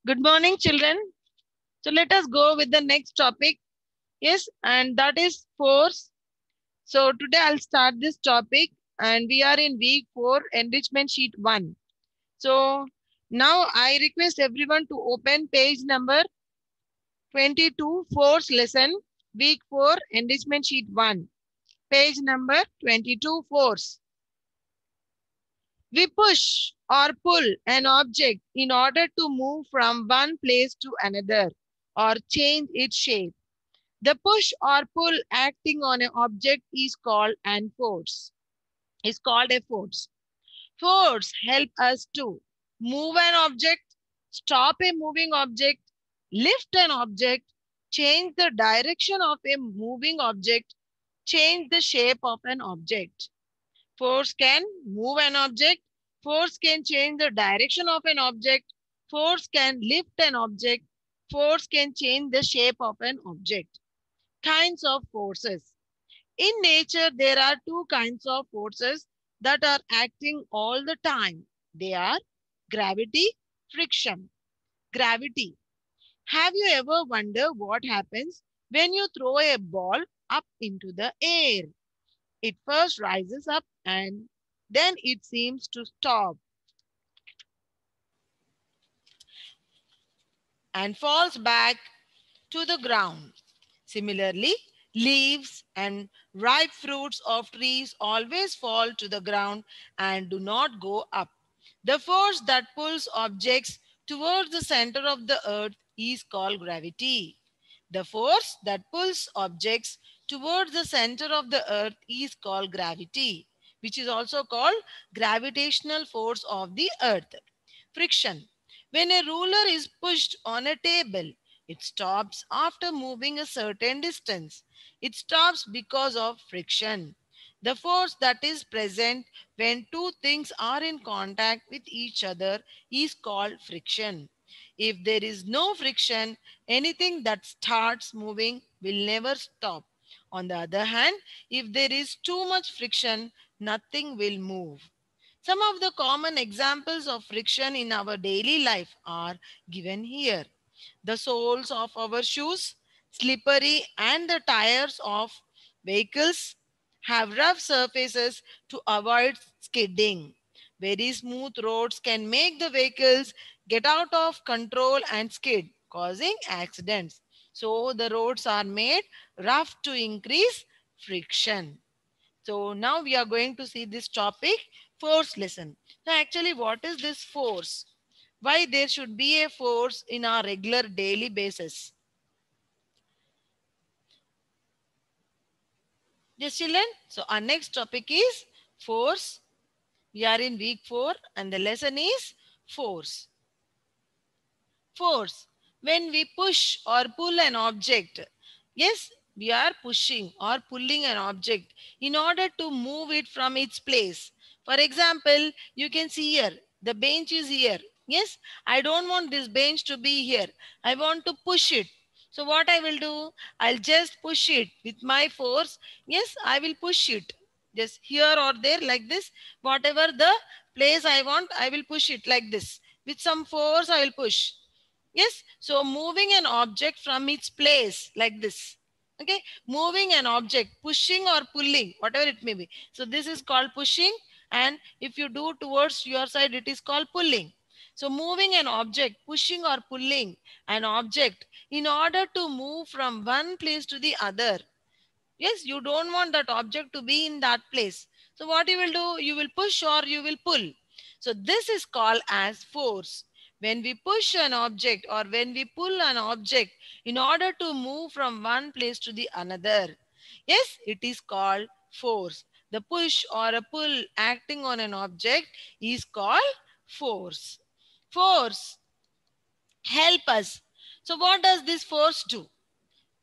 Good morning, children. So let us go with the next topic. Yes, and that is force. So today I'll start this topic, and we are in week 4, enrichment sheet 1. So now I request everyone to open page number 22, force lesson, week 4, enrichment sheet 1. Page number 22, force. We push or pull an object in order to move from one place to another or change its shape. The push or pull acting on an object is called an force. Is called a force. Force help us to move an object, stop a moving object, lift an object, change the direction of a moving object, change the shape of an object. Force can move an object. Force can change the direction of an object. Force can lift an object. Force can change the shape of an object. Kinds of forces. In nature, there are two kinds of forces that are acting all the time. They are gravity, friction. Gravity. Have you ever wondered what happens when you throw a ball up into the air? It first rises up and then it seems to stop and falls back to the ground. Similarly, leaves and ripe fruits of trees always fall to the ground and do not go up. The force that pulls objects towards the center of the earth is called gravity. The force that pulls objects towards the center of the earth is called gravity, which is also called gravitational force of the earth. Friction. When a ruler is pushed on a table, it stops after moving a certain distance. It stops because of friction. The force that is present when two things are in contact with each other is called friction. If there is no friction, anything that starts moving will never stop. On the other hand, if there is too much friction, nothing will move. Some of the common examples of friction in our daily life are given here. The soles of our shoes, slippery, and the tires of vehicles have rough surfaces to avoid skidding. Very smooth roads can make the vehicles get out of control and skid, causing accidents. So the roads are made rough to increase friction. So now we are going to see this topic, force lesson. So actually, what is this force? Why there should be a force in our regular daily basis? Yes, children. So our next topic is force. We are in week 4 and the lesson is force. Force. When we push or pull an object, yes, we are pushing or pulling an object in order to move it from its place. For example, you can see here, the bench is here. Yes, I don't want this bench to be here. I want to push it. So what I will do, I'll just push it with my force. Yes, I will push it. Just here or there like this. Whatever the place I want, I will push it like this. With some force, I will push. Yes, so moving an object from its place like this. Okay, moving an object, pushing or pulling, whatever it may be. So this is called pushing, and if you do towards your side, it is called pulling. So moving an object, pushing or pulling an object in order to move from one place to the other. Yes, you don't want that object to be in that place. So what you will do, you will push or you will pull. So this is called as force. When we push an object or when we pull an object in order to move from one place to the another. Yes, it is called force. The push or a pull acting on an object is called force. Force help us. So what does this force do?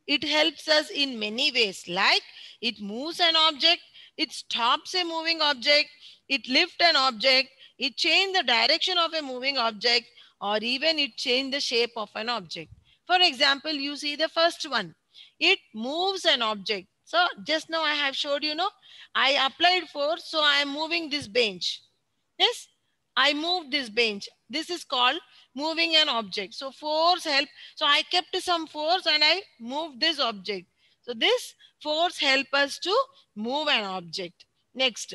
It helps us in many ways, like it moves an object, it stops a moving object, it lifts an object, it changes the direction of a moving object, or even it changes the shape of an object. For example, you see the first one. It moves an object. So just now I have showed you, I applied force, so I am moving this bench. Yes, I moved this bench. This is called moving an object. So force help. So I kept some force and I moved this object. So this force help us to move an object. Next,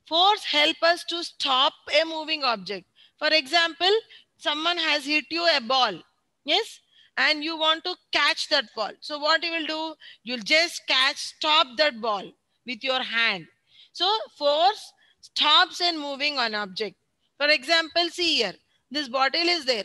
force help us to stop a moving object. For example, someone has hit you a ball. Yes. And you want to catch that ball. So what you will do? You'll just stop that ball with your hand. So force stops and moving an object. For example, see here, this bottle is there.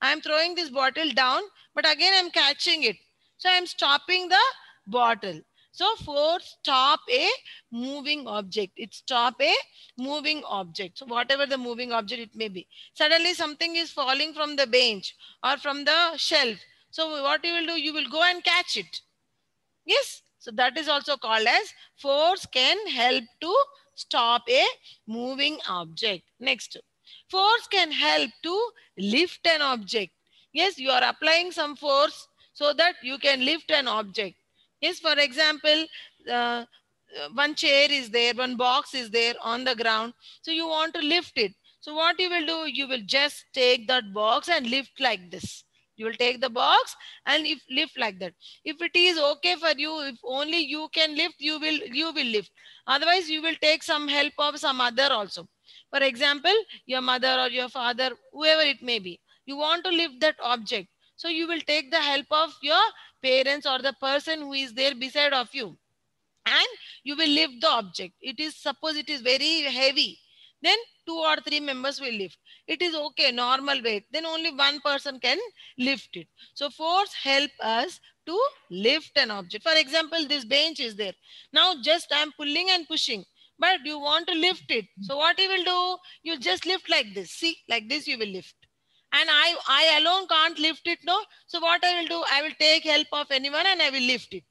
I'm throwing this bottle down, but again I'm catching it. So I'm stopping the bottle. So force stop a moving object. It stop a moving object. So whatever the moving object it may be. Suddenly something is falling from the bench or from the shelf. So what you will do? You will go and catch it. Yes. So that is also called as force can help to stop a moving object. Next, force can help to lift an object. Yes, you are applying some force so that you can lift an object. Yes, for example, uh, one chair is there, one box is there on the ground. So you want to lift it. So what you will do? You will just take that box and lift like this. You will take the box and if lift like that. If it is okay for you, if only you can lift, you will lift. Otherwise, you will take some help of some other also. For example, your mother or your father, whoever it may be, you want to lift that object. So you will take the help of your parents or the person who is there beside of you, and you will lift the object. It is, suppose it is very heavy, then two or three members will lift. It is okay, normal weight, then only one person can lift it. So force help us to lift an object. For example, this bench is there. Now just I am pulling and pushing, but you want to lift it. So what you will do? You just lift like this. See, like this you will lift. And I alone can't lift it, no. So what I will do? I will take help of anyone and I will lift it.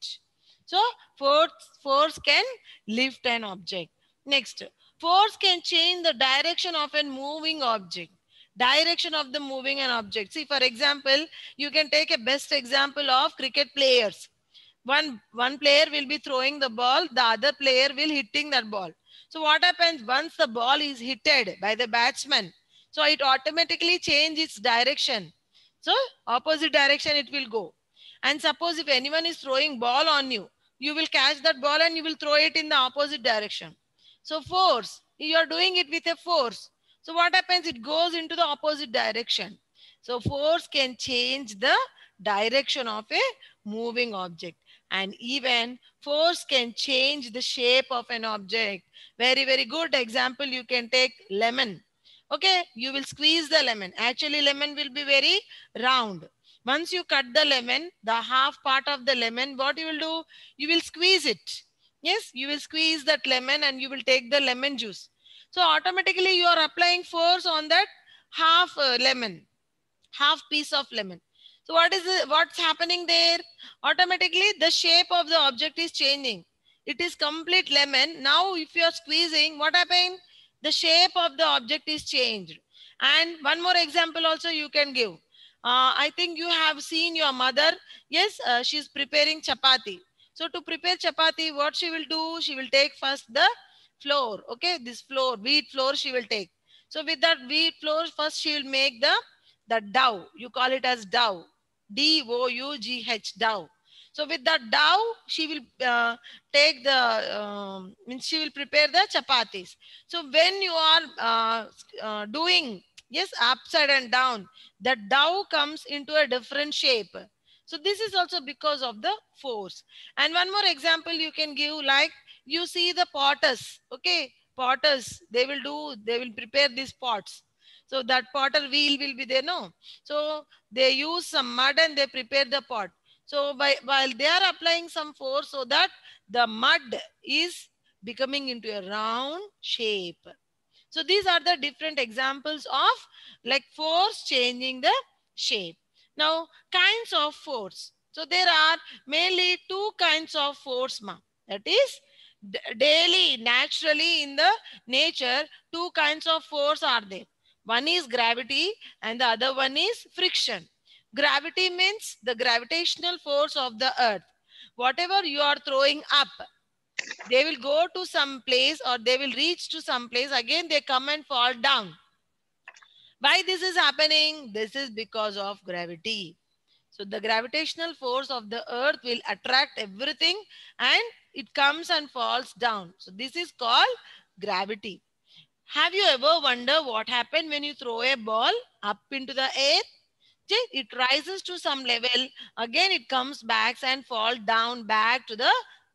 So force can lift an object. Next, force can change the direction of a moving object. Direction of the moving an object. See, for example, you can take a best example of cricket players. One player will be throwing the ball, the other player will hitting that ball. So what happens once the ball is hitted by the batsman? So it automatically changes its direction. So opposite direction it will go. And suppose if anyone is throwing ball on you, you will catch that ball and you will throw it in the opposite direction. So force, you are doing it with a force. So what happens? It goes into the opposite direction. So force can change the direction of a moving object. And even force can change the shape of an object. Very, very good example. You can take lemon. Okay, you will squeeze the lemon. Actually, lemon will be very round. Once you cut the lemon, the half part of the lemon, what you will do? You will squeeze it. Yes, you will squeeze that lemon and you will take the lemon juice. So automatically you are applying force on that half lemon, half piece of lemon. So what's happening there? Automatically the shape of the object is changing. It is complete lemon. Now if you are squeezing, what happened? The shape of the object is changed. And one more example also you can give. I think you have seen your mother. Yes, she's preparing chapati. So to prepare chapati, what she will do? She will take first the flour. Okay, this flour, wheat flour she will take. So with that wheat flour, first she will make the dough. You call it as dough. Dough. Dough. So with that dough, she will take the, means she will prepare the chapatis. So when you are doing, yes, upside and down, the dough comes into a different shape. So this is also because of the force. And one more example you can give, like you see the potters, okay? Potters, they will prepare these pots. So that potter wheel will be there, no? So they use some mud and they prepare the pot. So while they are applying some force so that the mud is becoming into a round shape. So these are the different examples of like force changing the shape. Now, kinds of force. So there are mainly two kinds of force, ma. That is daily, naturally in the nature, two kinds of force are there. One is gravity and the other one is friction. Gravity means the gravitational force of the earth. Whatever you are throwing up, they will go to some place or they will reach to some place. Again, they come and fall down. Why this is happening? This is because of gravity. So the gravitational force of the earth will attract everything and it comes and falls down. So this is called gravity. Have you ever wondered what happened when you throw a ball up into the air? It rises to some level, again it comes back and fall down back to the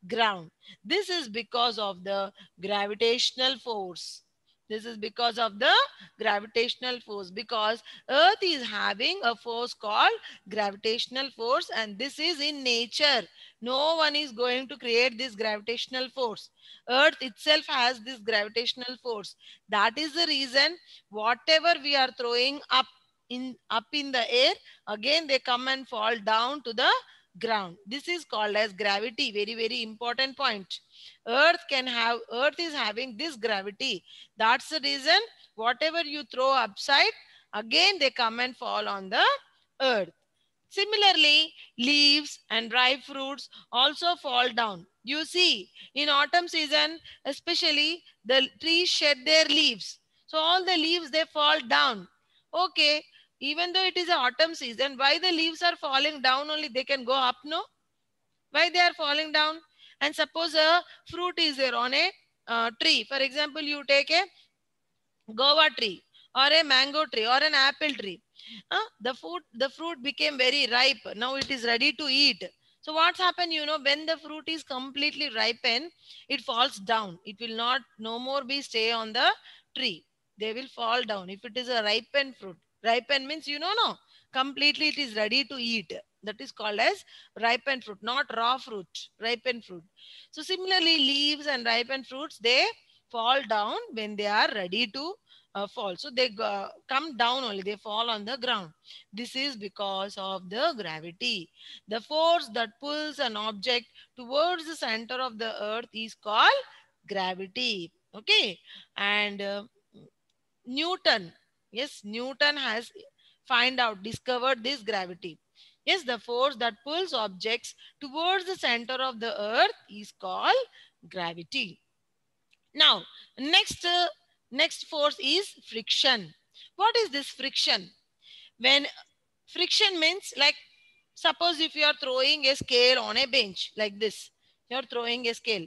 ground. This is because of the gravitational force. This is because of the gravitational force, because earth is having a force called gravitational force, and this is in nature. No one is going to create this gravitational force. Earth itself has this gravitational force. That is the reason whatever we are throwing up in the air, again they come and fall down to the ground. This is called as gravity. Very, very important point. Earth is having this gravity. That's the reason whatever you throw upside, again they come and fall on the earth. Similarly, leaves and dry fruits also fall down. You see, in autumn season, especially the trees shed their leaves. So all the leaves they fall down. Okay, even though it is a autumn season, why the leaves are falling down only? They can go up, no? Why they are falling down? And suppose a fruit is there on a tree. For example, you take a guava tree or a mango tree or an apple tree. The fruit became very ripe. Now it is ready to eat. So what's happened? When the fruit is completely ripened, it falls down. It will not no more be stay on the tree. They will fall down. If it is a ripened fruit, ripened means no, completely it is ready to eat. That is called as ripened fruit, not raw fruit. Ripened fruit. So similarly, leaves and ripened fruits they fall down when they are ready to fall. So they come down only, they fall on the ground. This is because of the gravity. The force that pulls an object towards the center of the earth is called gravity. Okay. And Newton, yes, Newton has discovered this gravity. Yes, the force that pulls objects towards the center of the earth is called gravity. Now, next force is friction. What is this friction? When friction means, like, suppose if you are throwing a scale on a bench like this, you are throwing a scale.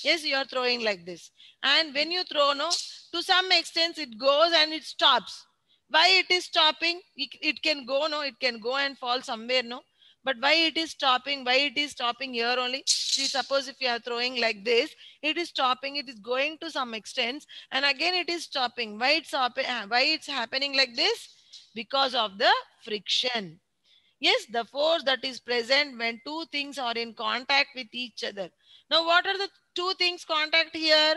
Yes, you are throwing like this, and when you throw, no, to some extent it goes and it stops. Why it is stopping? It can go, no, it can go and fall somewhere, no, but why it is stopping? Why it is stopping here only? See, suppose if you are throwing like this, it is stopping, it is going to some extent, and again it is stopping. Why it's happening like this? Because of the friction. Yes, the force that is present when two things are in contact with each other. Now, what are the two things contact here?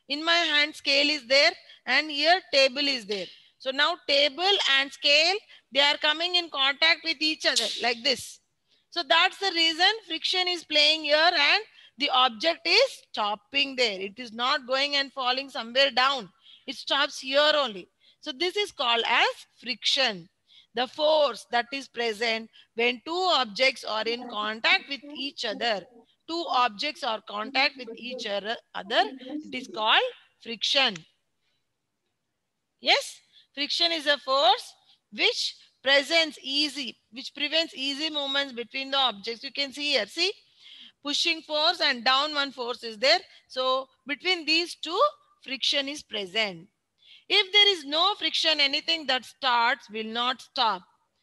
In my hand, scale is there, and here table is there. So now table and scale, they are coming in contact with each other like this. So that's the reason friction is playing here, and the object is stopping there. It is not going and falling somewhere down. It stops here only. So this is called as friction. The force that is present when two objects are in contact with each other. Two objects are contact with each other. It is called friction. Yes, friction is a force which which prevents easy movements between the objects. You can see here. See, pushing force and down one force is there. So between these two, friction is present. If there is no friction, anything that starts will not stop.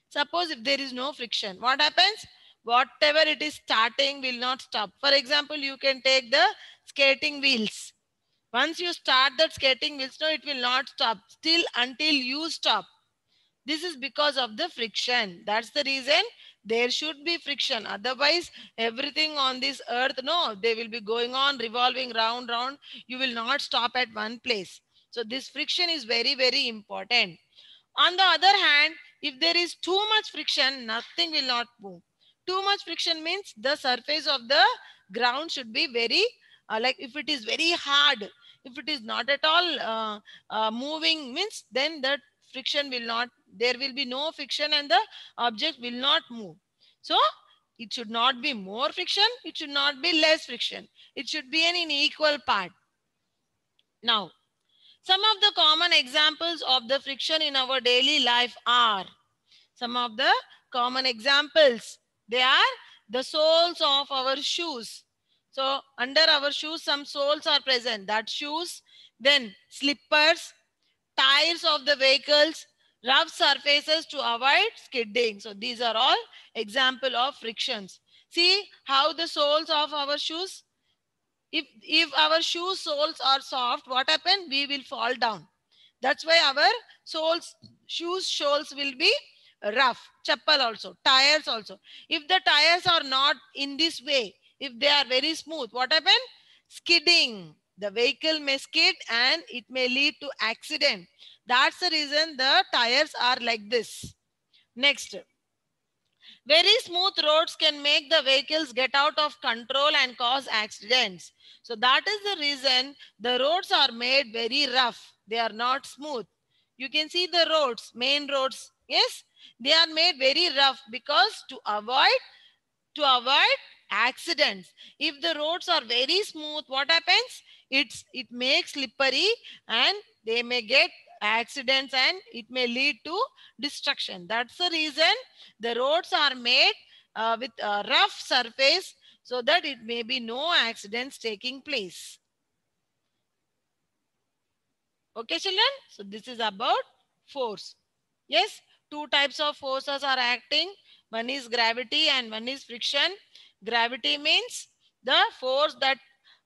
Suppose if there is no friction, what happens? Whatever it is starting will not stop. For example, you can take the skating wheels. Once you start that skating wheels, no, it will not stop still until you stop. This is because of the friction. That's the reason there should be friction. Otherwise, everything on this earth, no, they will be going on, revolving round, round. You will not stop at one place. So this friction is very, very important. On the other hand, if there is too much friction, nothing will not move. Too much friction means the surface of the ground should be very, like if it is very hard, if it is not at all moving, means then that friction will not, there will be no friction and the object will not move. So it should not be more friction, it should not be less friction. It should be an equal part. Now, Some of the common examples of the friction in our daily life are, some of the common examples, they are the soles of our shoes. So under our shoes, some soles are present, that shoes. Then slippers, tires of the vehicles, rough surfaces to avoid skidding. So these are all example of frictions. See how the soles of our shoes, if our shoe soles are soft, what happen? We will fall down. That's why our soles, shoes soles will be rough. Chappal also, tires also. If the tires are not in this way, if they are very smooth, what happen? Skidding. The vehicle may skid and it may lead to accident. That's the reason the tires are like this. Next, very smooth roads can make the vehicles get out of control and cause accidents. So that is the reason the roads are made very rough. They are not smooth. You can see the roads, main roads. Yes, they are made very rough because to avoid accidents. If the roads are very smooth, what happens? It makes slippery and they may get accidents and it may lead to destruction. That's the reason the roads are made with a rough surface so that it may be no accidents taking place. Okay, children? So this is about force. Yes, two types of forces are acting. One is gravity and one is friction. Gravity means the force that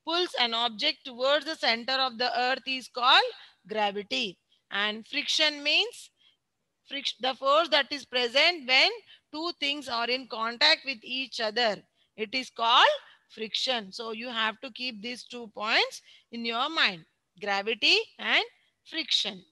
pulls an object towards the center of the earth is called gravity. And friction means the force that is present when two things are in contact with each other. It is called friction. So you have to keep these 2 points in your mind: gravity and friction.